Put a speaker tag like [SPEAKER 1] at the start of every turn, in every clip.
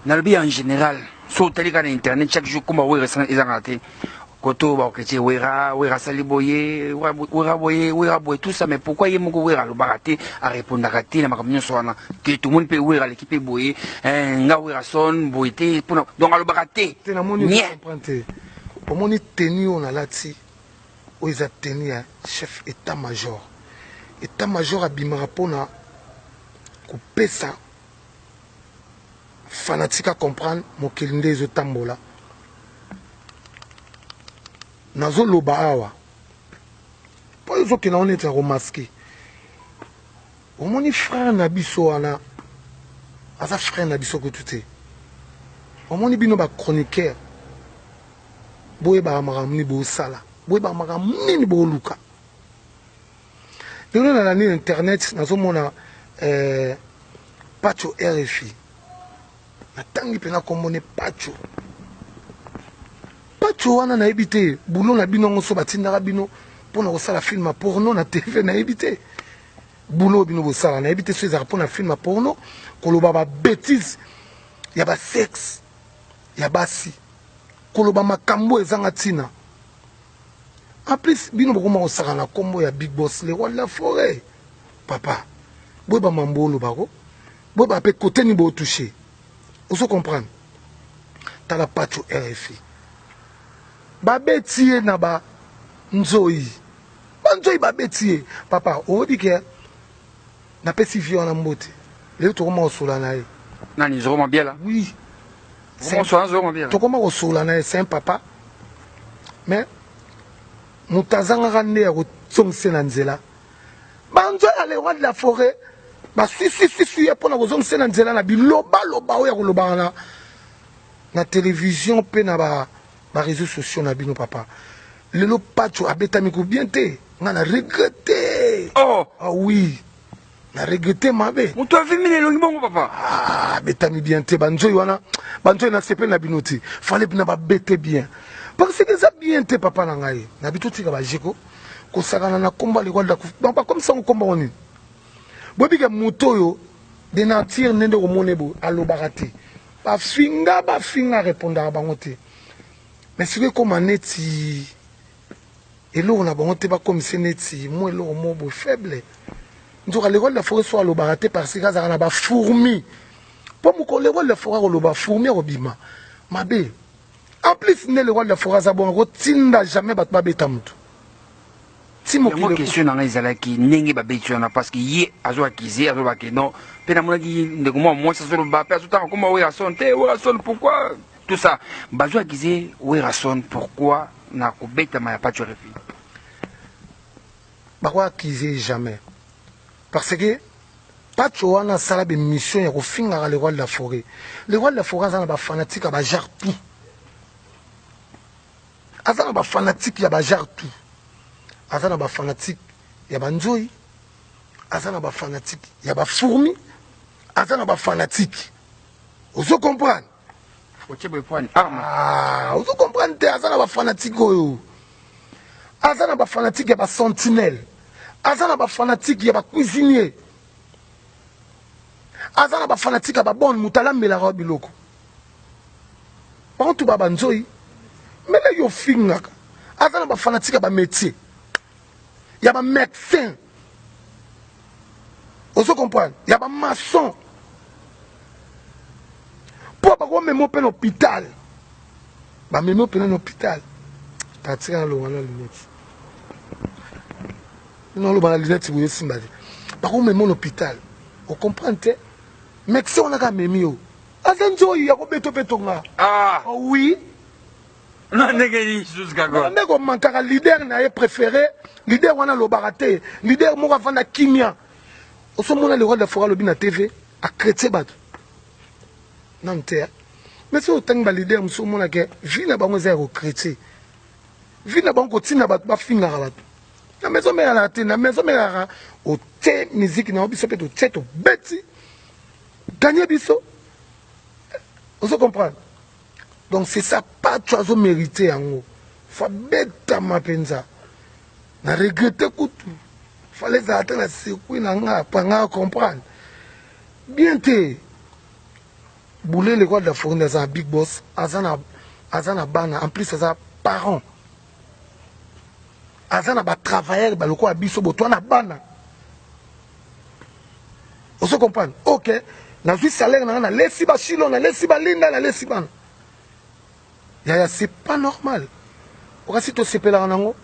[SPEAKER 1] Nalobi en général, sur internet chaque jour comme on reste ils ont raté. Koto ba oketi wera saliboye wera boye tout ça mais pourquoi il moko wera le baraté à répondre à raté na makamyo sona que tout le monde peut wera l'équipe boye nga wera son boité pour donc à le baraté
[SPEAKER 2] te na moni comprendre au moni tenu on a lati o ils a tenu chef état major abimara pona ko pesa fanatique à comprendre mon kelinde zo tambola nazo loba awa po zo ke na on était remasqué au moni frère na biso ana asa frère na biso ko tuté au moni bino ba chroniqueur boye ba maramni bo sala boye ba maramni bo luka lelo na ni internet nazo mona Pacho RFI natangi pena komone Pacho wana na ebité boulot na bino ngoso batindaka bino pona kosala film porno na TV na ebité boulot bino bosala na ebité so ezaka pona film porno koloba ba bêtise ya ba sexe ya basi koloba makambo ezanga tina en plus bino bokoma kosaka na kombo ya Big Boss le roi de la forêt papa boye ba mambolo bako boye ba pe côté ni bo toucher oso comprendre tala Pacho RFI babetiye na ba nzoyi babetiye papa odi ke na pesi vio na mbote le to koma osola na ye
[SPEAKER 1] nani zoma bien là
[SPEAKER 2] oui
[SPEAKER 1] c'est zoma bien
[SPEAKER 2] to koma osola na ye c'est un papa mais mutazanga kande ya kotsongse na nzela banzo ya le roi de la forêt ba si ya pona kozongse na nzela na biloba oya koloba na télévision pe na ba réseaux sociaux na bino papa lelo Pacho abetami ko bien te nga na regretter
[SPEAKER 1] oh
[SPEAKER 2] ah oui na regretter mabe
[SPEAKER 1] muto avimi le longi bongo papa
[SPEAKER 2] ah betami bien te banjoy wana banjoy na sepe na binoti fallait na ba bete bien parce que ça bien te papa na ngai na bitoti ka ba jeko ko sakana na komba le kwanda donc pas comme ça on komba oni bobika muto yo de nature nende ko monebo alobarati ba finga répondre à bangote. Mais c'est comme un neti et là on a bon te pas comme c'est neti moi là on mot faible donc les rôles de la forêt soit le baraté parce que ça na ba fourmi pour me les rôles de la forêt le ba fourmi obima mabe en plus ne le rôle de la forêt ça bon rotinda jamais bat ba betamutu si mo
[SPEAKER 1] question na izala ki ndenge ba betuna parce que ye azo akize azo ba ke non pena mona ki ndeko moi ça sur le ba pe tout comme oui rason pourquoi tout ça bazo akize oui rason pourquoi na ko beta ma pas tu refi
[SPEAKER 2] ba kwa akize jamais parce que Pacho wana sala be mission ya ko finga le roi de la forêt ça ba fanatique ba jar tout azana ba fanatique ya ba jar tout azana ba fanatique ya ba nzoyi azana ba fanatique ya ba fourmi azana ba fanatique ozo comprendre ozo comprendre te azana ba fanatique oyo azana ba fanatique ya ba sentinelle azana ba fanatique ya ba cuisinier azana ba fanatique ya ba bonne mutala melaka biloko bantu ba nzoyi mele yo fingaka azana ba fanatique ya ba métier il y a un médecin. Vous comprenez? Il y a un maçon. Pour pas même au l'hôpital. Bah même au l'hôpital. T'as tiré à l'eau la lunette. Non l'eau la lunette vous aussi mbadi. Par contre même l'hôpital. Vous comprenez? Médecin on a quand même yo. Azanjo il y a ko beto betonga. Ah oui.
[SPEAKER 1] Non, jusqu'à quoi?
[SPEAKER 2] On leader n'a préféré, leader wana lo baraté, leader mo vanda kimia. Au sommet le roi de la forêt le TV a chrétien bat. Non terre. Mais c'est autant que leader muso mona ke vina bango zéro chrétien. Vina bango tina bat ba finga bat. Na maison mère la té, na maison mère au té musique na obiso pe to tête beti. Gagner biso. Vous comprenez? Donc c'est ça, pas tu as mérité en haut. Faut bête ma penza. Na regretter coutu. Fallait attendre la circuit na nga pas nga comprendre. Bien te. Boulé le roi de la forêt dans un big boss, azana bana, en plus azana parent. Azana ba travailleur ba le quoi biso boto na bana. On se comprend. OK. Na vie salaire na lesi ba chilo na lesi ba linda na lesi bana. Ya c'est pas normal. Okasi to sepela nango.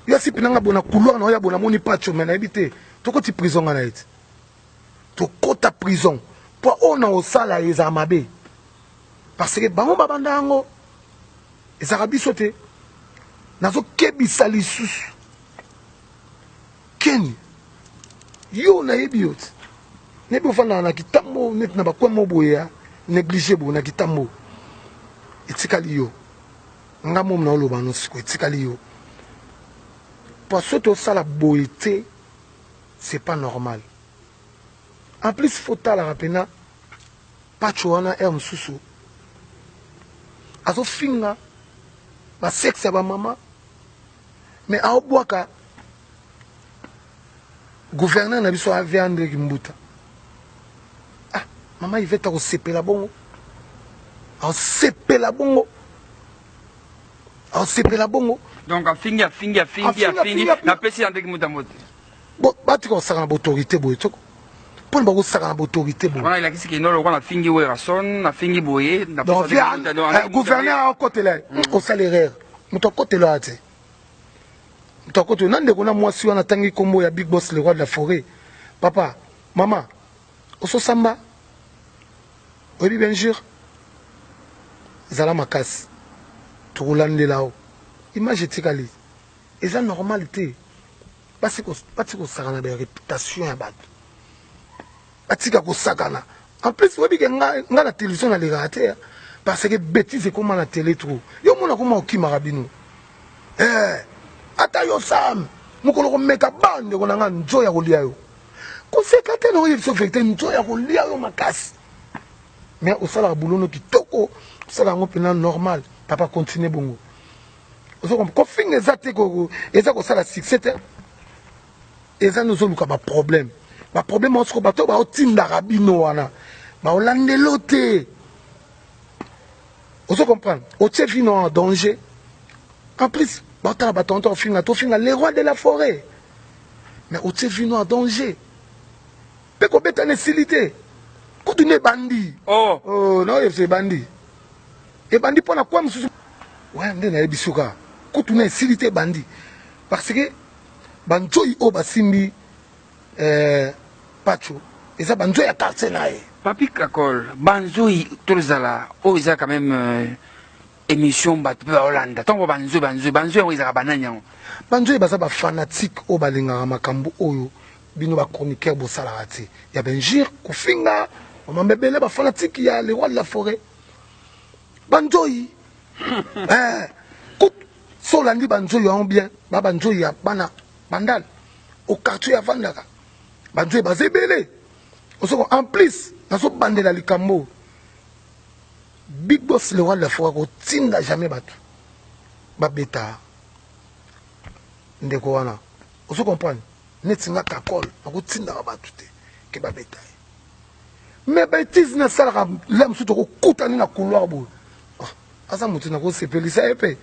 [SPEAKER 2] Ya si pinanga bona couloir na ya bona moni pacho mais na habité. To ko ti prison na iti. To kota prison. Pour on a au sala eza mabe. Parce que bango babanda ngo ezaka biso te. Nazo kebisa lisusu. Keni. Yo na yebiot. Nebi ofana na kitambo net na bakwa moboya négligé bo na kitambo. Etikali yo. Nga mom na oloba no siko etikali yo. Parce que tout ça la beauté c'est pas normal. En plus faut la rapena pachuana er msusu. Azo finga ba sexe ba mama. Mais a obwaka gouverneur na biso avait André Kimbuta. Ah, maman il veut ta sepe la bongo. A sepe la bongo. A sepe la bongo.
[SPEAKER 1] Donc a fingi na pesi André Kimbuta mote.
[SPEAKER 2] Bon, bati ko saka na autorité boye toko. Pour ne pas saka na autorité boye.
[SPEAKER 1] Voilà, il a dit que non, on a fingi Werason, na fingi boye, na
[SPEAKER 2] donc gouverneur à côté là, au salaire. Muto côté là ate. Muto côté nande ko na mwasi wana tangi kombo ya Big Boss le roi de la forêt. Papa, maman, oso samba. Oui bien sûr. Zala makas. Toulande là-haut. Image tikali. Et ça normalité. Parce que ça a des réputations à battre. En plus, vous voyez que la télévision a les ratés. Parce que bêtises c'est comment la télé trop. Yo mona comment qui marabino. Ata yo sam. Mukolo meka bande ko nga njo ya kolia yo. Ko se kate no yebso fekte njo ya kolia yo makasi. Mais au sala boulono ki toko, sala ngo pena normal. Papa continue bongo. Ko finga zate ko eza ko sala succès. Et ça nous avons un problème. Le problème, c'est que nous avons un rabino. Nous avons un loté. Vous comprenez? Nous avons un danger. En plus, nous avons les rois de la forêt. Mais nous avons un danger. Nous avons une facilité. Nous avons un bandit. Oh, non, c'est bandit. Et bandit, pour quoi? Ouais, nous avons un bisuka. Nous avons une facilité bandit. Parce que banjoi o basimbi pacho eza banjoi ya quartier nae
[SPEAKER 1] Papi Kakol banjoi tozala o eza quand même émission bat pe Hollande tant banjoi o eza bananya
[SPEAKER 2] banjoi baza ba fanatique o balinga makambo oyo bino ba chroniqueur bo sala rati ya benjir kufinga o mambebele ba fanatique ya le roi de la forêt banjoi solandi banjoi en bien ba banjoi ya bana bandal au quartier à Vandaka. Banjoué bazébélé. En plus, dans ce bandé la likambo, Big Boss le roi de la forêt, au tinda jamais battu. Babeta. Ndekoana. Vous comprenez? Netinga kakol, au tinda battu. Que babeta. Mais bêtise na sala l'âme sous au koutani na couloir bou. Asa moutina ko sepeli ça épée.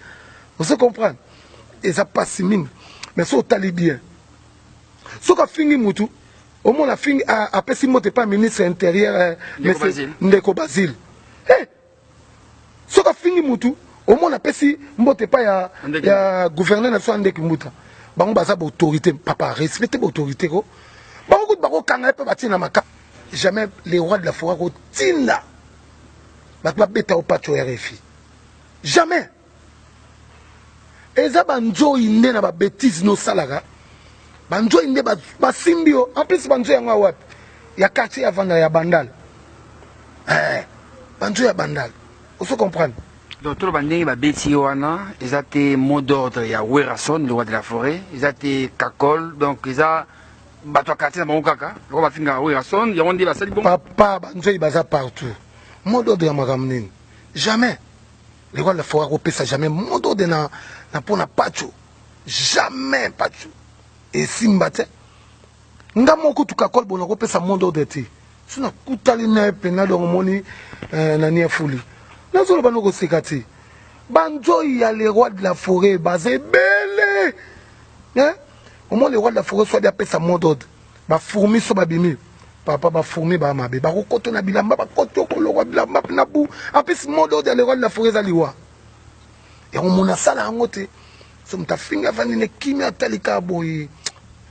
[SPEAKER 2] Vous comprenez? Et ça passe mine. Mais ça, au bien. Ce qu'a fini Moutou, au moins la fin a passé mon pas ministre intérieur, Ndeko Basile. Ce qu'a fini Moutou, au moins la passé mon pas ya gouverneur national Ndeko Mouta. Bango baza autorité, papa respectez l'autorité ko. Bango bako kanga pe bati na maka. Jamais les rois de la forêt ko tinda. Bakba beta au pacho RFI. Jamais. Et ça, banjo inde na ba bêtise no salaga. Banjo inde ba simbio. En plus banjo yanga wap. Ya quartier avant ya bandal. Banjo ya bandal. Vous se comprendre?
[SPEAKER 1] Donc tout le bandé ba bêtise wana, ils étaient mot d'ordre ya Werason le roi de la forêt, ils étaient Kakol donc ils a bato quartier na bangokaka, le roi finga Werason, ils ont dit ba sali bon.
[SPEAKER 2] Papa banjo ibaza partout. Mot d'ordre ya makamnine. Jamais. Les rois de la forêt repèrent ça jamais. Mot d'ordre na pona pacho. Jamais pacho. Et simbate. Nga moko tu kakol bonoko pesa mondo de ti. suna kutali na pena donc moni na nia fuli nazo ba noko sekati banjo ya les rois de la forêt basé belé hein au moins les rois de la forêt soit des pesa mot d'ordre ba fourmi so ba bimi papa ba fourmi ba mabe ba koto na bilamba ba koto ko le roi bilamba na bu en plus mot d'ordre les rois de la forêt zaliwa et on mona sala ngote so mtafinga vani ne kimia talika boy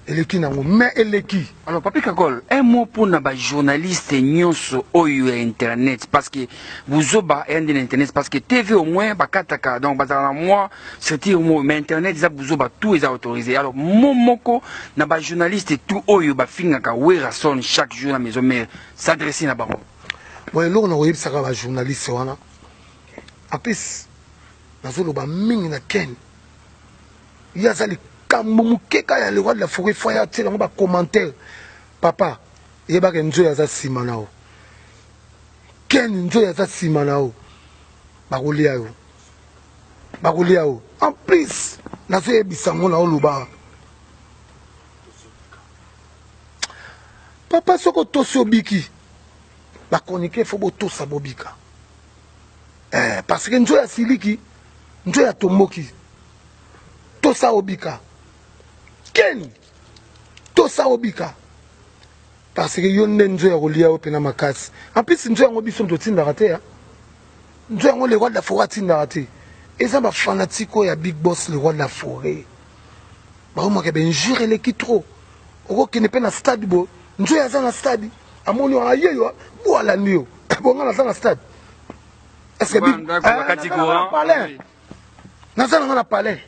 [SPEAKER 2] eleki nango mais eleki.
[SPEAKER 1] Alors Papi Kakol, un mot pour les journalistes nyonso oyo internet parce que vous oba un de internet parce que TV au moins bakataka donc bazala moi c'est au moins mais internet ça vous oba tout est autorisé. Alors momoko na ba journaliste tout oyo ba finga ka wera son chaque jour na maison mais s'adresser na bango.
[SPEAKER 2] Bon là on a oyebisa ka ba journaliste wana. En plus nazolo ba mingi na ken. Yazali Kamumukeka ya le roi de la forêt foya tira ba commentaire papa yeba ke nzo ya za simanao ken nzo ya za simanao bakolia yo en plus nazo yebisa ngona oluba papa soko toso biki ba konike fo boto sabobika parce que nzo ya siliki nzo ya tomoki tosa obika Ken tosa obika parce que yo ndenzo ya kolia opena makasi en plus nzo yango biso ntotinda raté ya nzo yango le roi de la forêt tinda raté et ça ba fanatico ya big boss le roi de la forêt ba mo ke ben jure le ki trop oko ki ne pe na stade bo nzo ya za na stade amoni wa yeyo bo ala nio bonga na za na stade est-ce que big
[SPEAKER 1] bakati courant
[SPEAKER 2] na za na palais